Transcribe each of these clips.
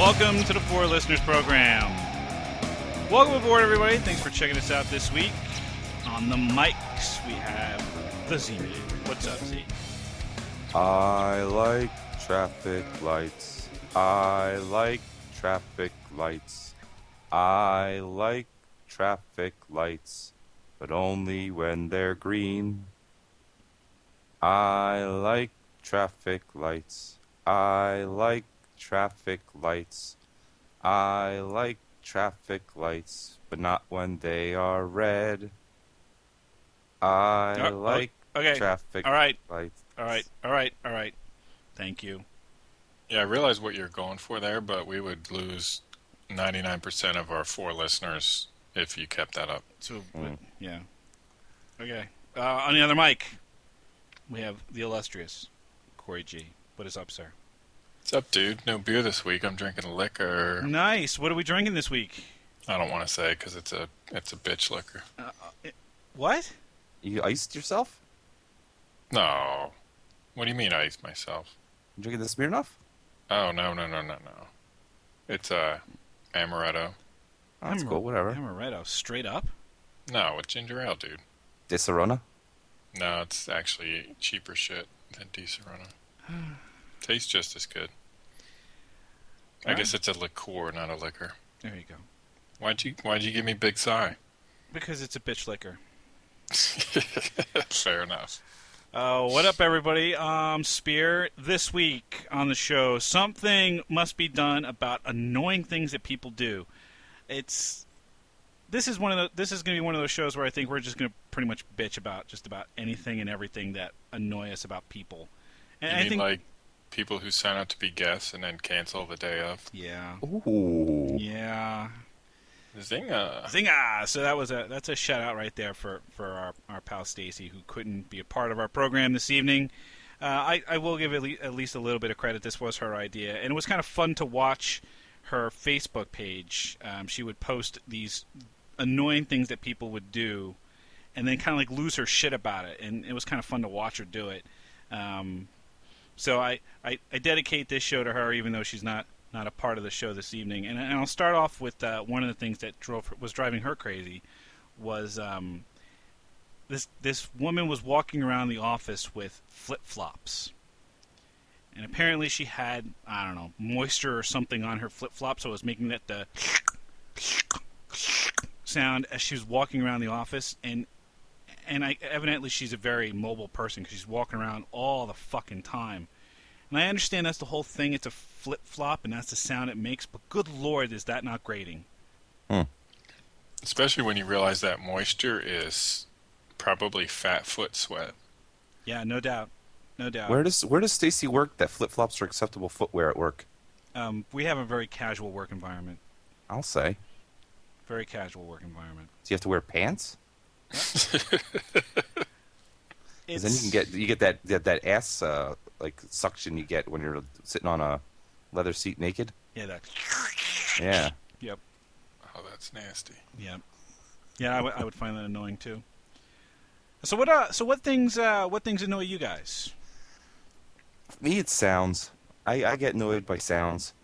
Welcome to the Four Listeners Program. Welcome aboard, everybody. Thanks for checking us out this week. On the mics, we have the Z-Man. What's up, Z? I like traffic lights. I like traffic lights. I like traffic lights, but only when they're green. I like traffic lights. I like traffic lights. I like traffic lights, but not when they are red. I like traffic lights. All right. Thank you. Yeah, I realize what you're going for there, but we would lose 99% of our four listeners if you kept that up. So, yeah. Okay. On the other mic, we have the illustrious Corey G. What is up, sir? What's up, dude? No beer this week. I'm drinking liquor. Nice. What are we drinking this week? I don't want to say because it's a bitch liquor. What? You iced yourself? No. What do you mean I iced myself? You drinking the Smirnoff? Oh, no. It's amaretto. Oh, that's cool, whatever. Amaretto, straight up? No, it's ginger ale, dude. Disaronno? No, it's actually cheaper shit than Disaronno. Tastes just as good. I guess it's a liqueur, not a liquor. There you go. Why'd you give me big sigh? Because it's a bitch liquor. Fair enough. What up, everybody? Spear. This week on the show, something must be done about annoying things that people do. This is going to be one of those shows where I think we're just going to pretty much bitch about just about anything and everything that annoy us about people. And you mean like people who sign up to be guests and then cancel the day of? Yeah. Ooh. Yeah. Zinga! So that's a shout out right there for our pal Stacy, who couldn't be a part of our program this evening. I will give at least a little bit of credit. This was her idea, and it was kind of fun to watch her Facebook page. She would post these annoying things that people would do, and then kind of like lose her shit about it, and it was kind of fun to watch her do it. So I dedicate this show to her, even though she's not a part of the show this evening. And I'll start off with one of the things that was driving her crazy was this woman was walking around the office with flip-flops. And apparently she had, I don't know, moisture or something on her flip-flops, so it was making that the sound as she was walking around the office. And evidently she's a very mobile person because she's walking around all the fucking time. And I understand that's the whole thing. It's a flip-flop, and that's the sound it makes. But good Lord, is that not grating? Especially when you realize that moisture is probably fat foot sweat. Yeah, no doubt. Where does Stacy work that flip-flops are acceptable footwear at work? We have a very casual work environment. I'll say. Very casual work environment. Do you have to wear pants? Because then you get that ass like suction you get when you're sitting on a leather seat naked. Yeah, that. Yeah. Yep. Oh, that's nasty. Yep. Yeah, I would find that annoying too. So what things annoy you guys? For me, it's sounds. I get annoyed by sounds.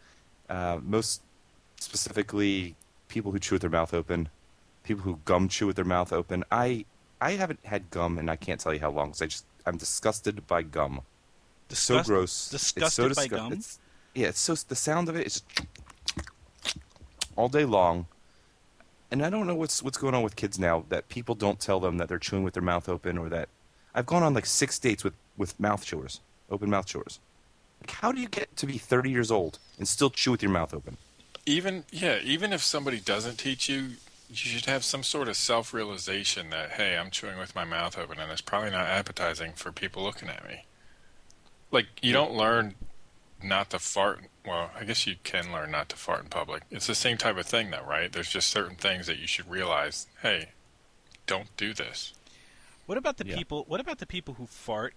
Most specifically, people who chew with their mouth open. People who gum chew with their mouth open. I haven't had gum, and I can't tell you how long. Because I'm disgusted by gum. So gross. Disgusted by gum? It's so the sound of it is all day long. And I don't know what's going on with kids now that people don't tell them that they're chewing with their mouth open, or that I've gone on like 6 dates with mouth chewers, open mouth chewers. Like, how do you get to be 30 years old and still chew with your mouth open? Even if somebody doesn't teach you, you should have some sort of self-realization that, hey, I'm chewing with my mouth open, and it's probably not appetizing for people looking at me. Like, you don't learn not to fart. Well, I guess you can learn not to fart in public. It's the same type of thing, though, right? There's just certain things that you should realize, hey, don't do this. What about the people? What about the people who fart,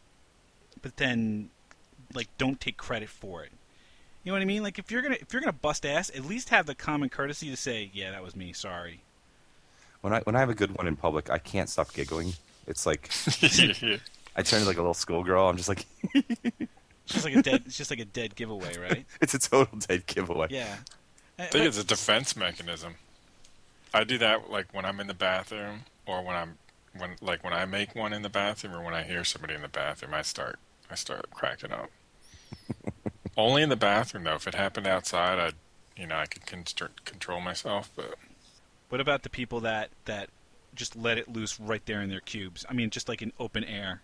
but then like don't take credit for it? You know what I mean? Like if you're gonna bust ass, at least have the common courtesy to say, "Yeah, that was me. Sorry." When I have a good one in public, I can't stop giggling. It's like I turn into like a little schoolgirl. I'm just like, It's just like a dead giveaway, right? It's a total dead giveaway. Yeah. I think it's a defense mechanism. I do that like when I'm in the bathroom, or when I make one in the bathroom, or when I hear somebody in the bathroom, I start cracking up. Only in the bathroom though. If it happened outside, I could control myself. But What about the people that just let it loose right there in their cubes? I mean, just like in open air.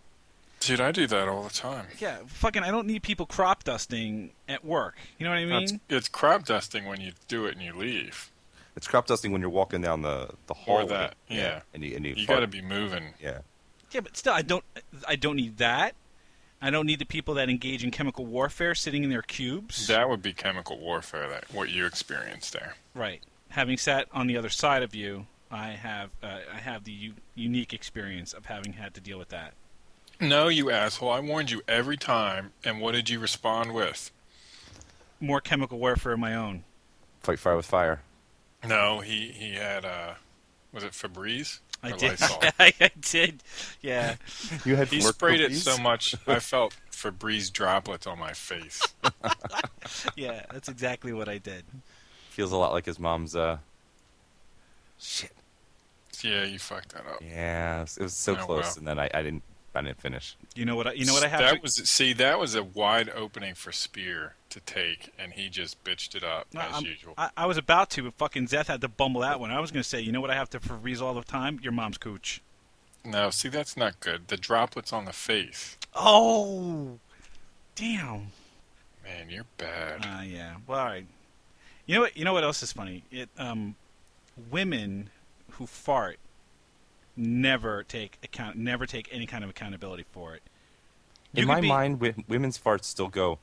dude, I do that all the time. Yeah, fucking, I don't need people crop dusting at work. You know what I mean? It's crop dusting when you do it and you leave. It's crop dusting when you're walking down the hallway. Or that, yeah. And you You fart. got to be moving. Yeah. Yeah, but still, I don't need that. I don't need the people that engage in chemical warfare sitting in their cubes. That would be chemical warfare. What you experienced there. Right. Having sat on the other side of you, I have the unique experience of having had to deal with that. No, you asshole! I warned you every time, and what did you respond with? More chemical warfare of my own. Fight fire with fire. No, he had was it Febreze? I Or did. Lysol? I did. Yeah. You had He more sprayed it cookies? so much, I felt Febreze droplets on my face. Yeah, that's exactly what I did. Feels a lot like his mom's. Shit. Yeah, you fucked that up. Yeah, it was so Oh, close, wow. and then I didn't finish. You know what I have That to... that was a wide opening for Spear to take, and he just bitched it up No, as usual. I was about to, but fucking Zeth had to bumble that one. I was going to say, you know what I have to freeze all the time? Your mom's cooch. No, see, that's not good. The droplets on the face. Oh! Damn. Man, you're bad. Yeah. Well, all right. You know what else is funny? Women who fart never take any kind of accountability for it. In my mind, women's farts still go.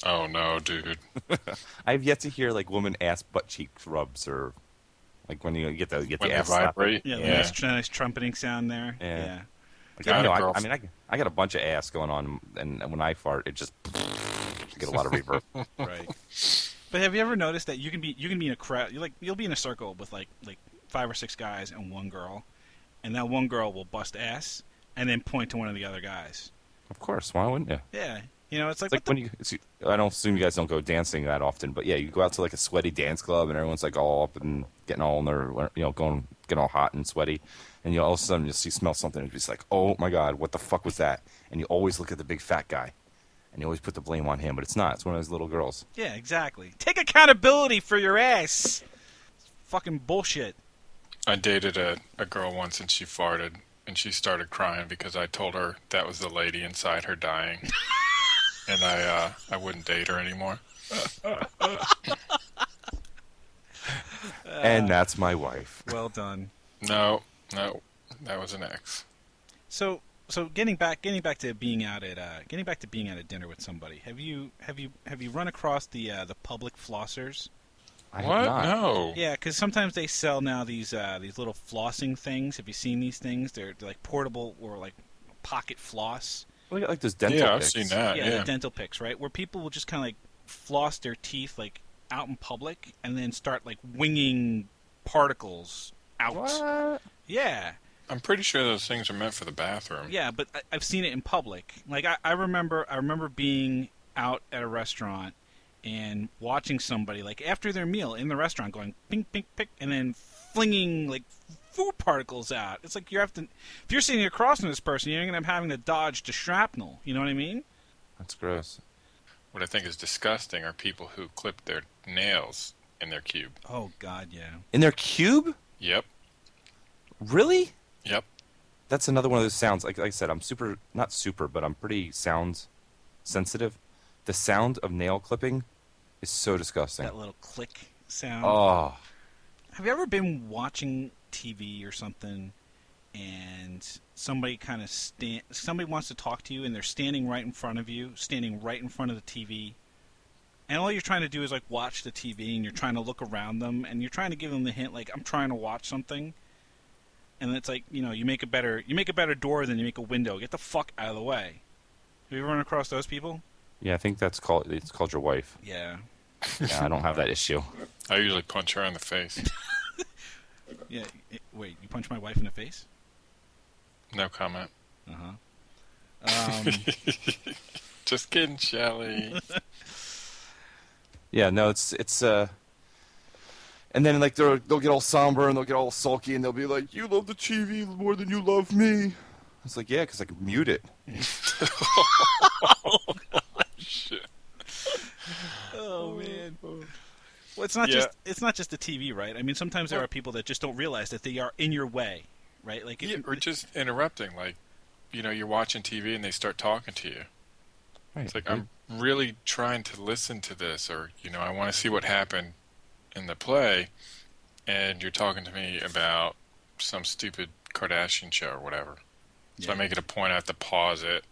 Oh no, dude. I've yet to hear like woman ass butt cheek rubs, or like when you get the When they ass slap. vibrate. Yeah, the Yeah. nice trumpeting sound there. Yeah. Yeah. Like, Got it, girl. I got a bunch of ass going on, and when I fart, it just I get a lot of reverb. Right. But have you ever noticed that you can be in a crowd? You'll be in a circle with like 5 or 6 guys and one girl, and that one girl will bust ass and then point to one of the other guys. Of course, why wouldn't you? Yeah. You know, it's like, It's like when I don't assume you guys don't go dancing that often, but yeah, you go out to like a sweaty dance club and everyone's like all up and getting all in their, getting all hot and sweaty, and all of a sudden you smell something and you're just like, oh my god, what the fuck was that? And you always look at the big fat guy, and you always put the blame on him, but it's not. It's one of those little girls. yeah, exactly. Take accountability for your ass. It's fucking bullshit. I dated a girl once, and she farted, and she started crying because I told her that was the lady inside her dying. And I wouldn't date her anymore. And that's my wife. Well done. No, that was an ex. So getting back to being out at dinner with somebody. Have you run across the public flossers? I What? have not. No. Yeah, because sometimes they sell now these little flossing things. Have you seen these things? They're like portable or like pocket floss. Well, you got like those dental Yeah, I've picks. seen that. Yeah, Yeah. the dental picks, right? Where people will just kind of like floss their teeth like out in public and then start like winging particles out. What? Yeah. I'm pretty sure those things are meant for the bathroom. Yeah, but I've seen it in public. Like I remember being out at a restaurant and watching somebody like after their meal in the restaurant going pink pink pink and then flinging like food particles out. It's like if you're sitting across from this person, you're gonna be having to dodge the shrapnel. You know what I mean? That's gross. What I think is disgusting are people who clip their nails in their cube. Oh God, yeah. In their cube? Yep. Really? Yep. That's another one of those sounds. Like I said, I'm not super, but I'm pretty sound sensitive. The sound of nail clipping is so disgusting. That little click sound. Oh, Have you ever been watching TV or something and somebody wants to talk to you and they're standing right in front of you, standing right in front of the TV, and all you're trying to do is like watch the TV and you're trying to look around them and you're trying to give them the hint like I'm trying to watch something, and it's like you make a better door than you make a window. Get the fuck out of the way. Have you ever run across those people? yeah. I think it's called your wife. Yeah. Yeah, I don't have that issue. I usually punch her in the face. Yeah. Wait, you punch my wife in the face? No comment. Uh-huh. Um, Just kidding, Shelly. Yeah, no, and then like they'll get all somber and they'll get all sulky and they'll be like, "You love the TV more than you love me." It's like, yeah, because I can mute it. Shit. oh man. Well, it's not Yeah. just the TV, right? I mean, sometimes there are people that just don't realize that they are in your way, right? Like, Yeah, or just interrupting. Like, you're watching TV and they start talking to you. Right. It's like, I'm really trying to listen to this, or, I want to see what happened in the play, and you're talking to me about some stupid Kardashian show or whatever. So I make it a point I have to pause it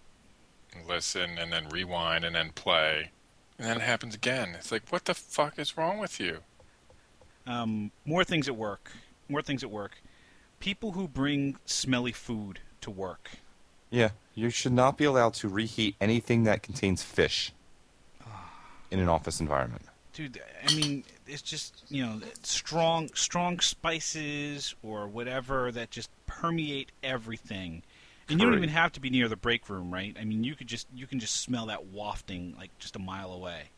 and listen and then rewind and then play. And then it happens again. It's like, what the fuck is wrong with you? More things at work. More things at work. People who bring smelly food to work. Yeah, you should not be allowed to reheat anything that contains fish in an office environment. Dude, I mean, it's just, strong spices or whatever that just permeate everything. And you don't Curry. even have to be near the break room, right? I mean, you can just smell that wafting like just a mile away.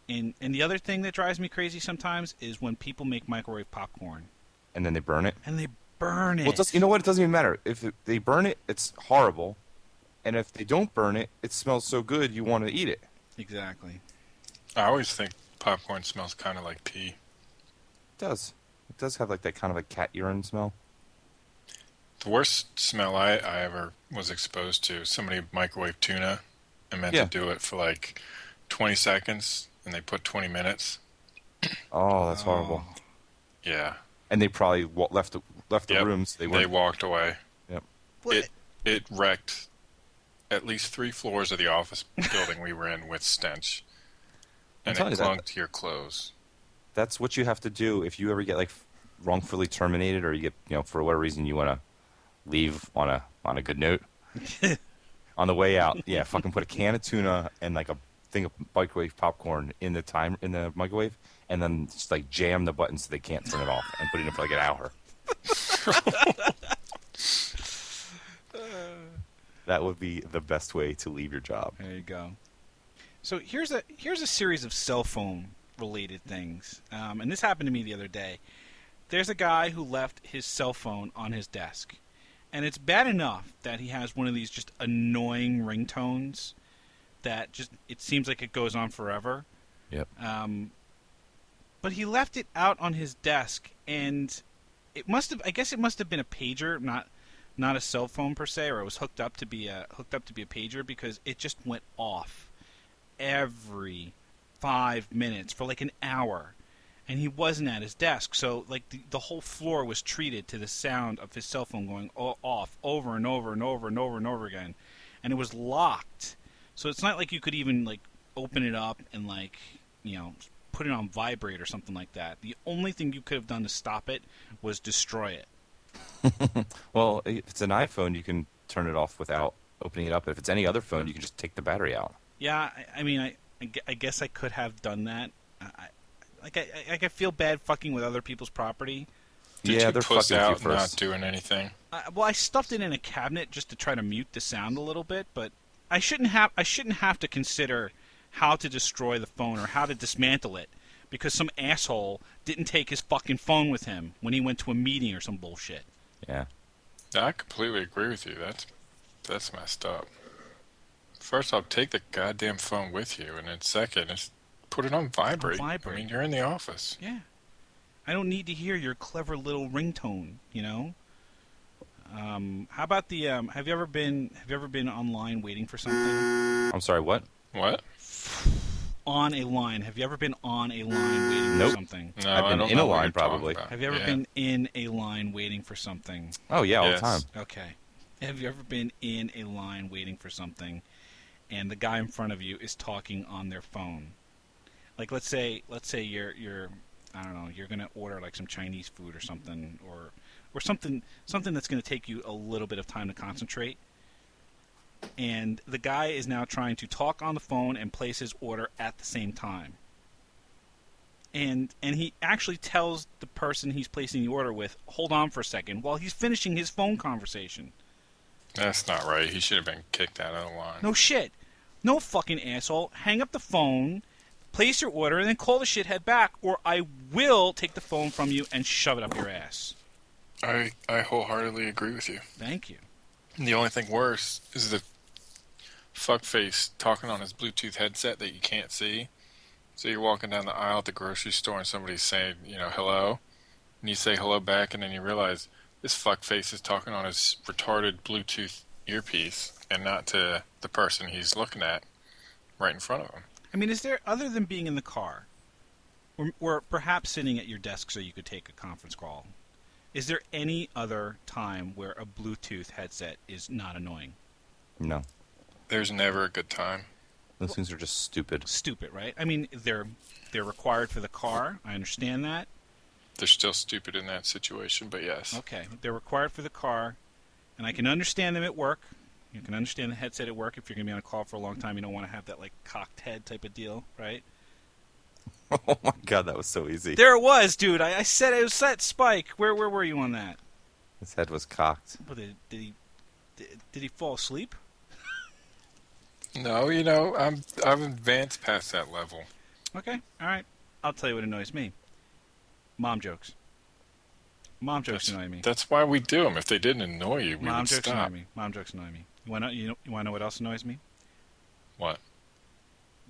And the other thing that drives me crazy sometimes is when people make microwave popcorn And then they burn it. and they burn it. Well, you know what? It doesn't even matter. If they burn it, it's horrible. And if they don't burn it, it smells so good you want to eat it. Exactly. I always think popcorn smells kind of like pee. It does. It does have like that kind of a cat urine smell. The worst smell I ever was exposed to, somebody microwave tuna and meant Yeah. to do it for like 20 seconds, and they put 20 minutes. Oh, that's horrible. Yeah. And they probably left the Yep. room. So they They weren't. walked away. Yep. What? It wrecked at least 3 floors of the office building we were in with stench. And telling it you that- clung to your clothes. That's what you have to do if you ever get like wrongfully terminated, or you get for whatever reason you want to leave on a good note. On the way out, yeah, fucking put a can of tuna and like a thing of microwave popcorn in the microwave, and then just like jam the button so they can't turn it off, and put it in for like an hour. That would be the best way to leave your job. There you go. So here's a series of cell phone related things, and this happened to me the other day. There's a guy who left his cell phone on his desk, and it's bad enough that he has one of these just annoying ringtones that just it seems like it goes on forever. Yep. But he left it out on his desk, and I guess it must have been a pager, not a cell phone per se, or it was hooked up to be a pager, because it just went off every 5 minutes for like an hour, and he wasn't at his desk, so like the whole floor was treated to the sound of his cell phone going off over and over and over and over and over again, and it was locked, so it's not like you could even like open it up and like put it on vibrate or something like that. The only thing you could have done to stop it was destroy it. Well, if it's an iPhone, you can turn it off without opening it up. If it's any other phone, you can just take the battery out. Yeah, I mean, I guess I could have done that. I feel bad fucking with other people's property. Did Yeah, you they're puss fucking with you out not first. doing anything? Well, I stuffed it in a cabinet just to try to mute the sound a little bit, but I shouldn't have to consider how to destroy the phone or how to dismantle it because some asshole didn't take his fucking phone with him when he went to a meeting or some bullshit. Yeah. I completely agree with you. That's messed up. First off, take the goddamn phone with you, and then second, is put it on vibrate. Vibrate. I mean, you're in the office. Yeah. I don't need to hear your clever little ringtone, How about the have you ever been online waiting for something? I'm sorry, what? What? On a line. Have you ever been on a line waiting Nope. for something? No, I've I been don't in know a what line, you're talking probably. about. Have you ever Yeah. been in a line waiting for something? Oh, yeah, all the Yes. time. Okay. Have you ever been in a line waiting for something and the guy in front of you is talking on their phone? Like let's say you're I don't know, you're going to order like some Chinese food or something or something that's going to take you a little bit of time to concentrate. And the guy is now trying to talk on the phone and place his order at the same time. And he actually tells the person he's placing the order with, hold on for a second, while he's finishing his phone conversation. That's not right. He should have been kicked out of the line. No shit. No fucking asshole. Hang up the phone, place your order, and then call the shithead back, or I will take the phone from you and shove it up your ass. I wholeheartedly agree with you. Thank you. The only thing worse is the fuckface talking on his Bluetooth headset that you can't see. So you're walking down the aisle at the grocery store and somebody's saying, hello. And you say hello back, and then you realize this fuckface is talking on his retarded Bluetooth earpiece and not to the person he's looking at right in front of him. I mean, is there, other than being in the car, or perhaps sitting at your desk so you could take a conference call, is there any other time where a Bluetooth headset is not annoying? No. There's never a good time. Those things are just stupid. Stupid, right? I mean, they're required for the car. I understand that. They're still stupid in that situation, but yes. Okay, they're required for the car, and I can understand them at work. You can understand the headset at work if you're going to be on a call for a long time. You don't want to have that, like, cocked head type of deal, right? Oh my god, that was so easy. There it was, dude. I said it was that Spike. Where were you on that? His head was cocked. Well, did he fall asleep? No, I've advanced past that level. Okay, all right. I'll tell you what annoys me. Mom jokes. Mom jokes annoy me. That's why we do them. If they didn't annoy you, we Mom would jokes stop. annoy me. Mom jokes annoy me. You want to know what else annoys me? What?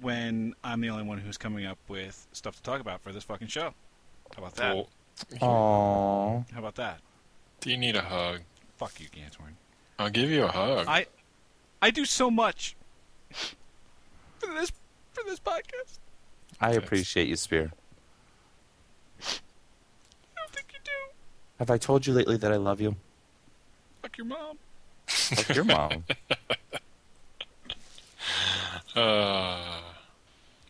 When I'm the only one who's coming up with stuff to talk about for this fucking show. How about that? Well, Aww. How about that? do you need a hug? Fuck you, Gantorn. I'll give you a hug. I do so much for this podcast. I appreciate you, Spear. I don't think you do. Have I told you lately that I love you? Fuck your mom. Fuck your mom.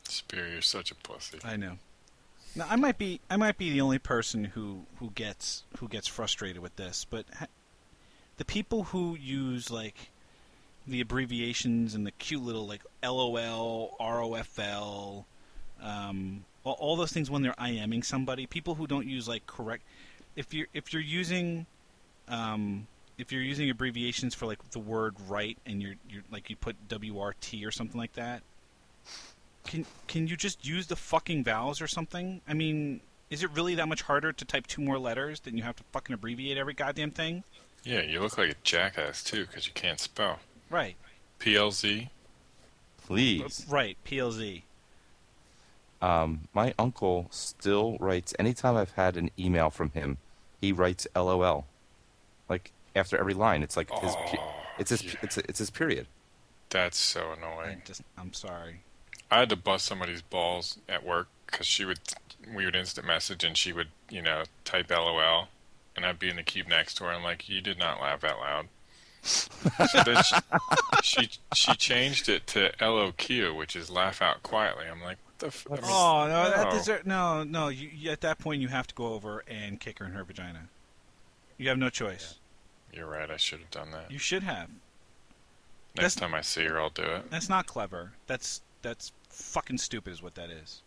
Spear, you're such a pussy. I know. Now I might be the only person who gets frustrated with this, but the people who use like the abbreviations and the cute little like LOL, ROFL, all those things when they're IMing somebody, people who don't use like correct. If you're using abbreviations for like the word right and you're like you put WRT or something like that, can you just use the fucking vowels or something? I mean, is it really that much harder to type 2 more letters than you have to fucking abbreviate every goddamn thing? Yeah, you look like a jackass too because you can't spell. Right. PLZ. Please. Right. PLZ. My uncle still writes, anytime I've had an email from him, he writes LOL. Like, after every line. It's like it's his period. That's so annoying. I'm sorry. I had to bust somebody's balls at work because we would instant message and she would, type LOL, and I'd be in the cube next to her. And I'm like, you did not laugh out loud. So then she changed it to LOQ, which is laugh out quietly. I'm like, what the fuck? Oh no, no. You at that point you have to go over and kick her in her vagina. You have no choice. You're right. I should have done that. You should have. Next time I see her, I'll do it. That's not clever. That's fucking stupid is what that is.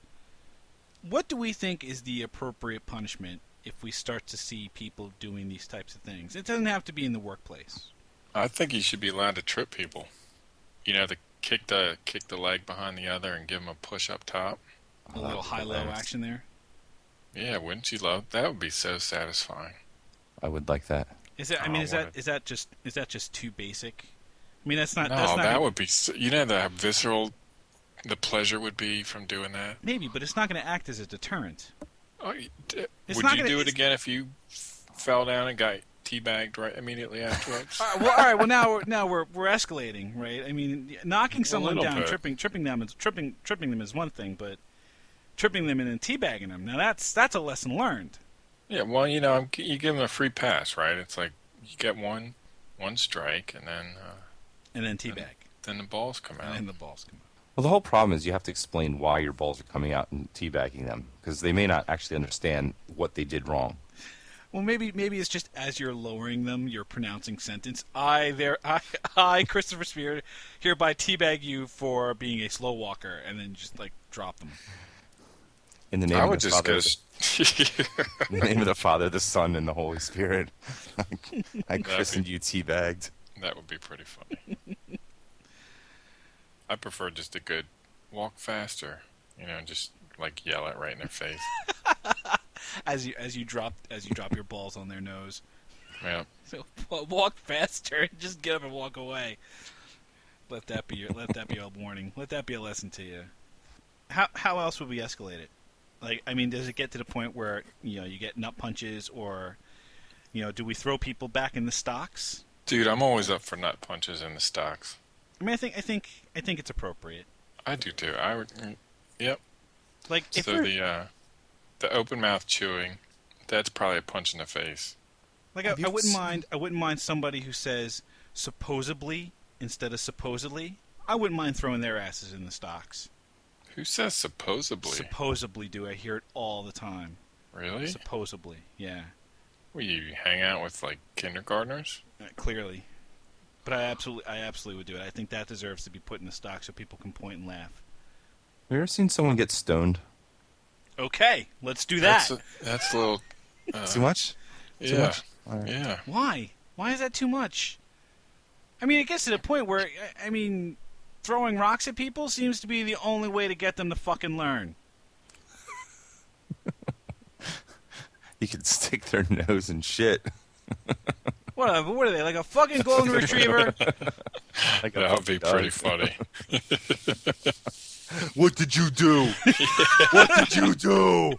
What do we think is the appropriate punishment if we start to see people doing these types of things? It doesn't have to be in the workplace. I think you should be allowed to trip people. The kick the leg behind the other and give them a push up top. A little high-low action there. Yeah, wouldn't you love that? Would be so satisfying. I would like that. Is that? I mean, is that just too basic? I mean, that's not. No, that's not that would be. How visceral the pleasure would be from doing that. Maybe, but it's not going to act as a deterrent. Oh, It's would not you gonna- do it it's- again if you fell down and got teabagged right immediately afterwards? All right. Well, now we're escalating, right? I mean, knocking someone little down, bit. tripping them is one thing, but tripping them and then teabagging them, now that's a lesson learned. Yeah, well, you give them a free pass, right? It's like you get one strike, and then Teabag, then the balls come out. and then the balls come out. Well, the whole problem is you have to explain why your balls are coming out and teabagging them, because they may not actually understand what they did wrong. Well, maybe it's just as you're lowering them, you're pronouncing sentence. I, Christopher Spear, hereby teabag you for being a slow walker, and then just like drop them. In the name I of would the just Father, go. in the name of the Father, the Son, and the Holy Spirit, I christened you teabagged. That would be pretty funny. I prefer just a good walk faster. Just like yell it right in their face. As you drop your balls on their nose. Yeah. So walk faster. Just get up and walk away. Let that be a warning. Let that be a lesson to you. How else would we escalate it? Like, I mean, does it get to the point where you get nut punches, or do we throw people back in the stocks? Dude, I'm always up for nut punches in the stocks. I mean, I think it's appropriate. I do too. I would. Yep. Like, if so the open mouth chewing, that's probably a punch in the face. Like, I wouldn't mind somebody who says supposedly instead of supposedly. I wouldn't mind throwing their asses in the stocks. Who says supposedly? Supposedly do. I hear it all the time. Really? Supposedly, yeah. Well, you hang out with like kindergartners? Clearly. But I absolutely would do it. I think that deserves to be put in the stock so people can point and laugh. Have you ever seen someone get stoned? Okay, let's do that. That's a little... Too much? Yeah. Too much? All right. Yeah. Why? Why is that too much? I mean, it gets to the point where, I mean, throwing rocks at people seems to be the only way to get them to fucking learn. You could stick their nose in shit. What are they, like a fucking golden retriever? Like That would be pretty funny. What did you do? What did you do?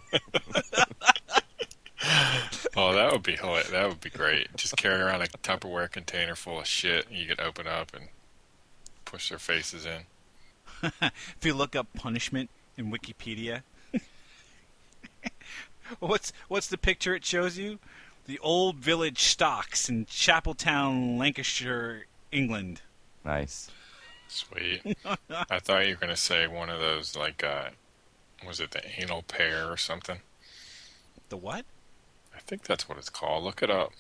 Oh, that would be hilarious. That would be great. Just carry around a Tupperware container full of shit you could open up and push their faces in. If you look up punishment in Wikipedia, what's the picture it shows you? The old village stocks in Chapeltown, Lancashire, England. Nice. Sweet. I thought you were going to say one of those, like, was it the anal pear or something? The what? I think that's what it's called. Look it up.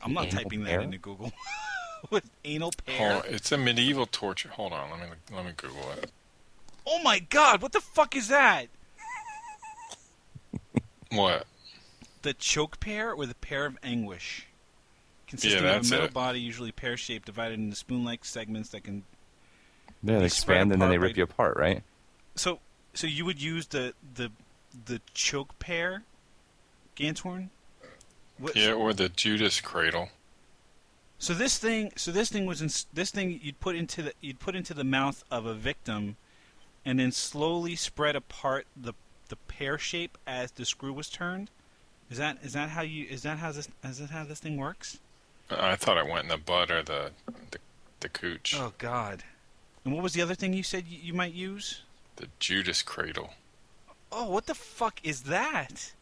I'm not Anal typing pear? that into Google. What, anal Hold pear? on. It's a medieval torture. Hold on. Let me Google it. Oh my god, what the fuck is that? What? The choke pear or the pear of anguish? Consisting Yeah, of that's a metal it. body, usually pear-shaped, divided into spoon-like segments that can... Yeah, they They spread expand and then they apart rip by- you apart, right? So you would use the choke pear, Gantorn? What, Yeah, or the Judas cradle. So this thing you'd put into the mouth of a victim, and then slowly spread apart the pear shape as the screw was turned. Is that how this thing works? I thought it went in the butt or the cooch. Oh God! And what was the other thing you said you might use? The Judas cradle. Oh, what the fuck is that?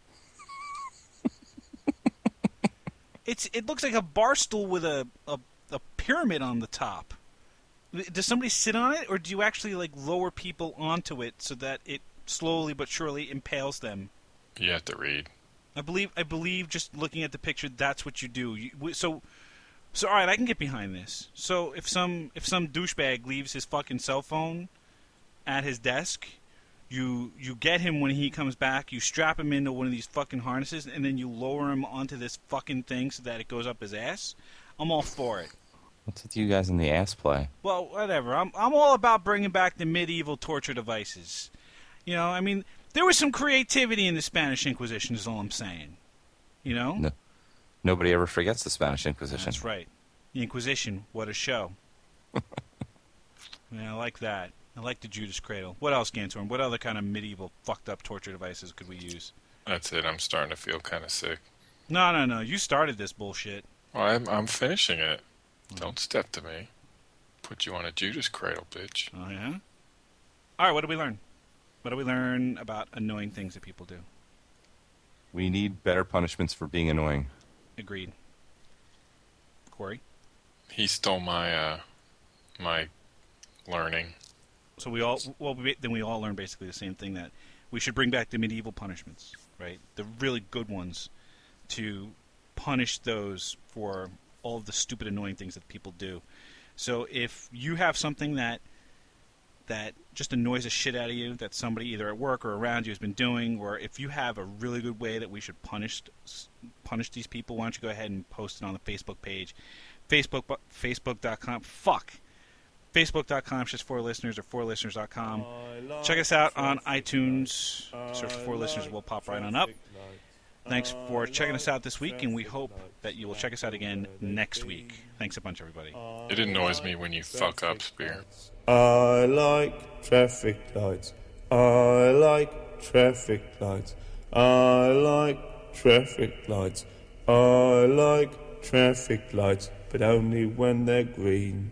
It looks like a bar stool with a pyramid on the top. Does somebody sit on it, or do you actually like lower people onto it so that it slowly but surely impales them? You have to read. I believe just looking at the picture, that's what you do. So all right, I can get behind this. So if some douchebag leaves his fucking cell phone at his desk, you get him when he comes back. You strap him into one of these fucking harnesses, and then you lower him onto this fucking thing so that it goes up his ass. I'm all for it. What's with you guys in the ass play? Well, whatever. I'm all about bringing back the medieval torture devices. I mean, there was some creativity in the Spanish Inquisition, is all I'm saying. No. Nobody ever forgets the Spanish Inquisition. That's right. The Inquisition, what a show. Yeah, I like that. I like the Judas Cradle. What else, Gantorn? What other kind of medieval fucked up torture devices could we use? That's it. I'm starting to feel kind of sick. No. You started this bullshit. Well, I'm finishing it. Don't step to me. Put you on a Judas cradle, bitch. Oh, yeah? All right, what did we learn? What do we learn about annoying things that people do? We need better punishments for being annoying. Agreed. Corey? He stole my my learning. So we all learned basically the same thing, that we should bring back the medieval punishments, right? The really good ones, to punish those for all of the stupid, annoying things that people do. So if you have something that just annoys the shit out of you, that somebody either at work or around you has been doing, or if you have a really good way that we should punish these people, why don't you go ahead and post it on the Facebook page, Facebook.com. Fuck. Facebook.com/4listeners or 4listeners.com. Check us out on iTunes. Search for 4listeners. We'll pop right on up. Thanks for checking us out this week, and we hope that you will check us out again next week. Thanks a bunch, everybody. It annoys me when you fuck up, Spear. I like traffic lights. I like traffic lights. I like traffic lights. I like traffic lights, but only when they're green.